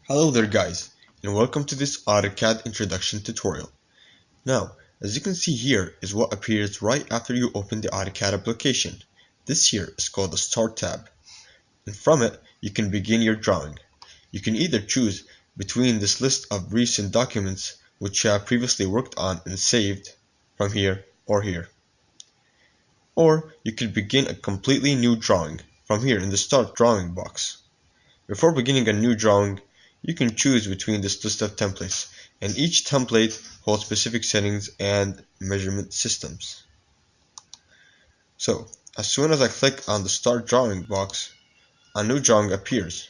Hello there guys, and welcome to this AutoCAD introduction tutorial. Now, as you can see here is what appears right after you open the AutoCAD application. This here is called the Start tab, and from it you can begin your drawing. You can either choose between this list of recent documents which you have previously worked on and saved from here or here. Or you can begin a completely new drawing from here in the Start Drawing box. Before beginning a new drawing, you can choose between this list of templates, and each template holds specific settings and measurement systems. So, as soon as I click on the Start Drawing box, a new drawing appears.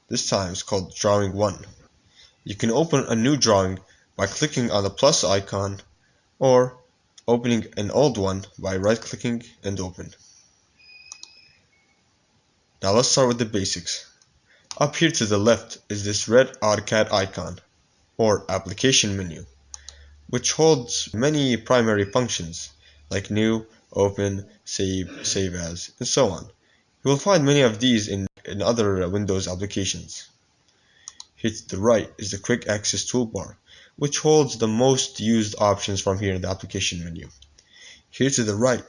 This time it's called Drawing 1. You can open a new drawing by clicking on the plus icon, or opening an old one by right-clicking and open. Now let's start with the basics. Up here to the left is this red AutoCAD icon, or application menu, which holds many primary functions like new, open, save, save as, and so on. You will find many of these in other Windows applications. Here to the right is the quick access toolbar, which holds the most used options from here in the application menu. Here to the right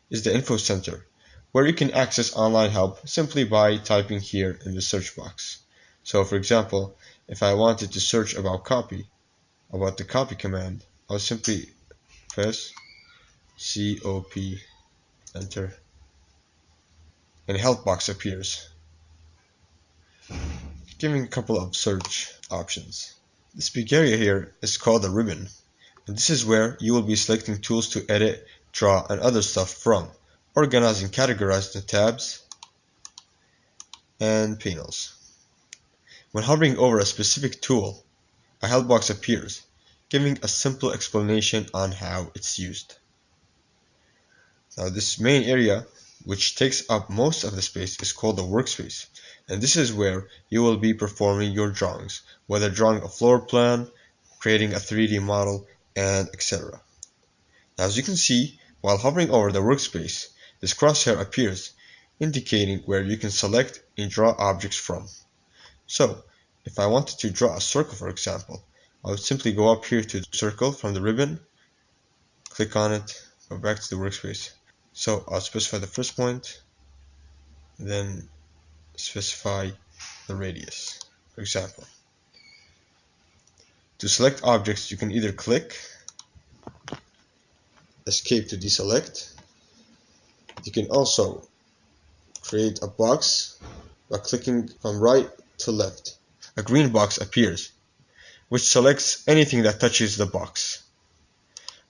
is the info center, where you can access online help simply by typing here in the search box. So for example, if I wanted to search about the copy command, I'll simply press COP, enter, and a help box appears, giving a couple of search options. This big area here is called the ribbon, and this is where you will be selecting tools to edit, draw, and other stuff from, organize and categorize the tabs and panels. When hovering over a specific tool, a help box appears, giving a simple explanation on how it's used. Now this main area, which takes up most of the space, is called the workspace, and this is where you will be performing your drawings, whether drawing a floor plan, creating a 3D model, and etc. Now as you can see, while hovering over the workspace, this crosshair appears, indicating where you can select and draw objects from. So, if I wanted to draw a circle, for example, I would simply go up here to the circle from the ribbon, click on it, go back to the workspace. So I'll specify the first point, then specify the radius, for example. To select objects, you can either click, escape to deselect. You can also create a box by clicking from right to left. A green box appears, which selects anything that touches the box.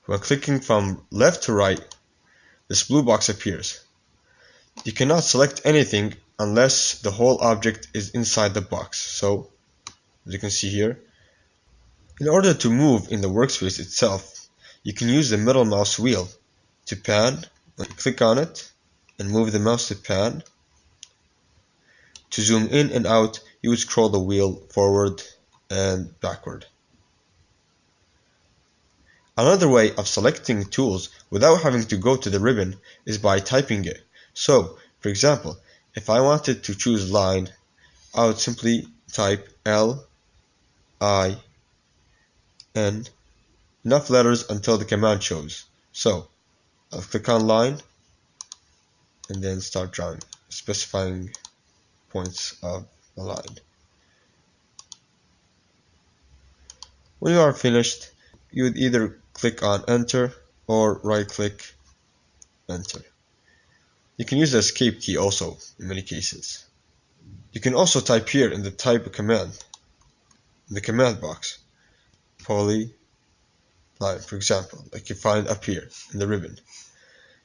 When clicking from left to right, this blue box appears. You cannot select anything unless the whole object is inside the box. So, as you can see here, in order to move in the workspace itself, you can use the middle mouse wheel to pan. Click on it and move the mouse to pan. To zoom in and out, you would scroll the wheel forward and backward. Another way of selecting tools without having to go to the ribbon is by typing it. So, for example, if I wanted to choose line, I would simply type L, I, N, enough letters until the command shows. So, I'll click on line and then start drawing, specifying points of the line. When you are finished, you would either click on enter or right click, enter. You can use the escape key also in many cases. You can also type here in the type command, in the command box, polyline, for example, like you find up here in the ribbon.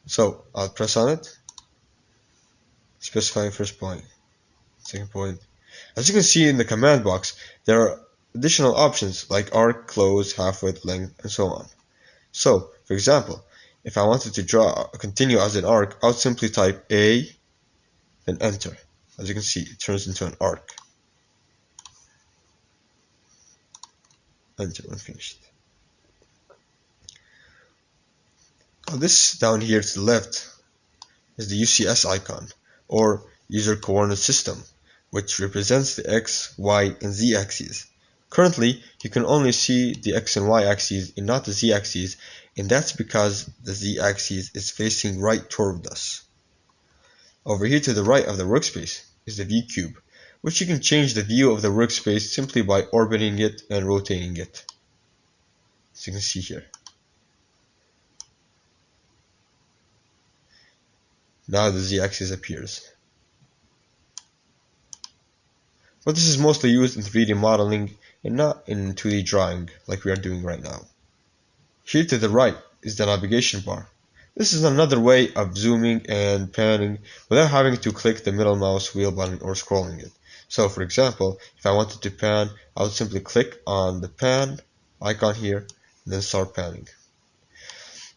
So I'll press on it, specifying first point, second point. As you can see in the command box, there are additional options like arc, close, half width, length, and so on. So, for example, if I wanted to continue as an arc, I would simply type A, then enter. As you can see, it turns into an arc. Enter when finished. Now this down here to the left is the UCS icon, or User Coordinate System, which represents the X, Y, and Z axes. Currently, you can only see the X and Y axes and not the Z axes, and that's because the Z axis is facing right toward us. Over here to the right of the workspace is the view cube, which you can change the view of the workspace simply by orbiting it and rotating it, as you can see here. Now the Z-axis appears. But this is mostly used in 3D modeling and not in 2D drawing like we are doing right now. Here to the right is the navigation bar. This is another way of zooming and panning without having to click the middle mouse wheel button or scrolling it. So for example, if I wanted to pan, I would simply click on the pan icon here and then start panning.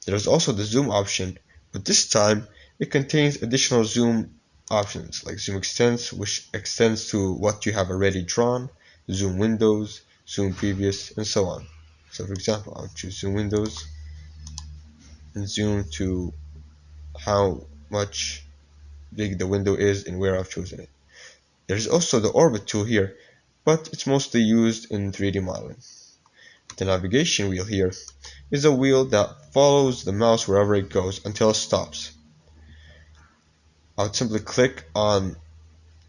There is also the zoom option, but this time it contains additional zoom options like zoom extents, which extends to what you have already drawn, zoom windows, zoom previous, and so on. So for example, I'll choose zoom windows and zoom to how much big the window is and where I've chosen it. There's also the orbit tool here, but it's mostly used in 3D modeling. The navigation wheel here is a wheel that follows the mouse wherever it goes until it stops. I would simply click on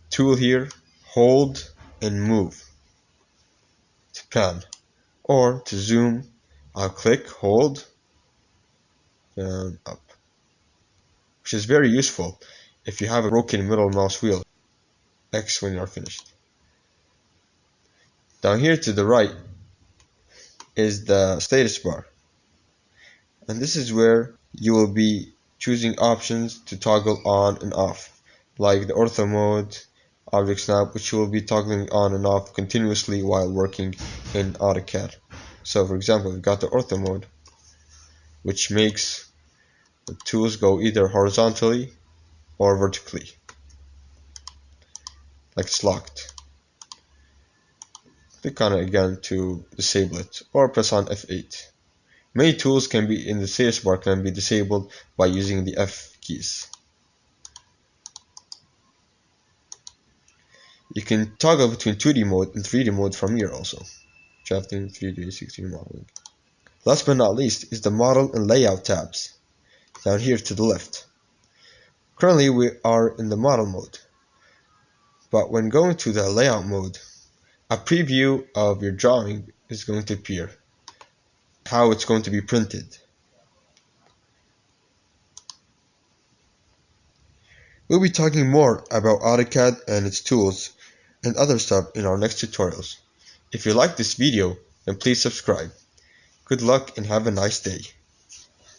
tool here, hold, and move to pan. Or to zoom, I'll click, hold, and up, which is very useful if you have a broken middle mouse wheel. X when you're finished. Down here to the right is the status bar, and this is where you will be choosing options to toggle on and off, like the ortho mode, object snap, which you will be toggling on and off continuously while working in AutoCAD. So for example, we've got the ortho mode, which makes the tools go either horizontally or vertically, like it's locked. Click on it again to disable it, or press on F8. Many tools can be in the status bar can be disabled by using the F keys. You can toggle between 2D mode and 3D mode from here also. Drafting, 3D, 16 modeling. Last but not least is the model and layout tabs, down here to the left. Currently we are in the model mode, but when going to the layout mode, a preview of your drawing is going to appear, how it's going to be printed. We'll be talking more about AutoCAD and its tools and other stuff in our next tutorials. If you like this video, then please subscribe. Good luck and have a nice day.